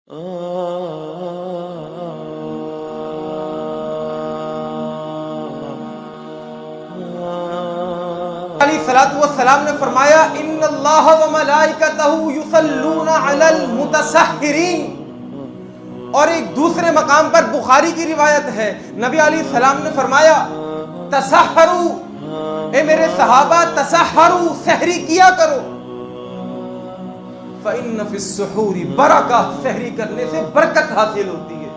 सलाम ने फरमाया इन्नल्लाह व मलाइकतहु युसल्लूना अलल मुतसहहिरीन। और एक दूसरे मकाम पर बुखारी की रिवायत है, नबी अलैहि सलाम ने फरमाया तसहहरू, ए मेरे सहाबा तसहहरू, सहरी किया करो। फ़इन्न फ़िस्सुहूरी बरका, सहरी करने से बरकत हासिल होती है,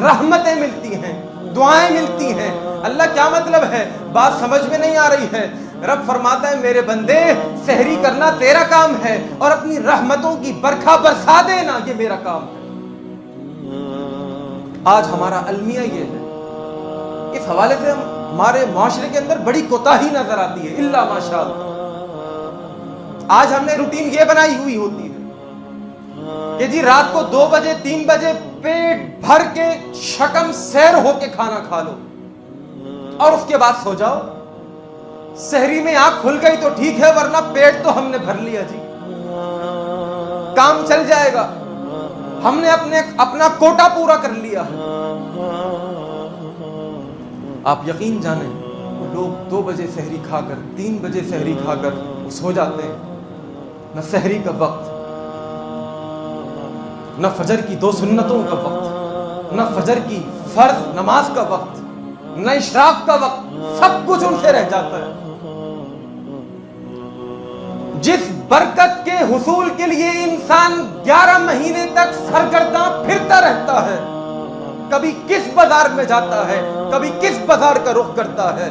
रहमतें मिलती हैं, दुआएं मिलती हैं। अल्लाह क्या मतलब है, बात समझ में नहीं आ रही है। रब फरमाता है मेरे बंदे सहरी करना तेरा काम है और अपनी रहमतों की बरखा बरसा देना ये मेरा काम है। आज हमारा अलमिया ये है। इस हवाले से हमारे मुआशरे के अंदर बड़ी कोताही नजर आती है, इल्ला माशाअल्लाह। आज हमने रूटीन ये बनाई हुई होती है कि जी रात को 2 बजे 3 बजे पेट भर के शकम सैर होके खाना खा लो और उसके बाद सो जाओ। सहरी में आंख खुल गई तो ठीक है, वरना पेट तो हमने भर लिया जी, काम चल जाएगा, हमने अपना कोटा पूरा कर लिया है। आप यकीन जाने लोग 2 बजे सहरी खाकर 3 बजे सहरी खाकर सो जाते हैं। न सहरी का वक्त, न फजर की 2 सुन्नतों का वक्त, न फजर की फर्ज नमाज का वक्त, न इशराक का वक्त, सब कुछ उनसे रह जाता है। जिस बरकत के हुसूल के लिए इंसान 11 महीने तक सरगर्दा फिरता रहता है, कभी किस बाजार में जाता है, कभी किस बाजार का रुख करता है,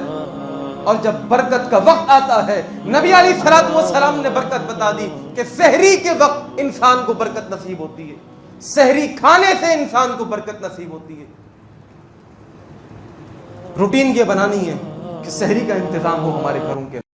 और जब बरकत का वक्त आता है, नबी अलैहिस्सलाम ने बरकत बता दी कि सहरी के वक्त इंसान को बरकत नसीब होती है, सहरी खाने से इंसान को बरकत नसीब होती है। रूटीन ये बनानी है कि सहरी का इंतजाम हो हमारे घरों के।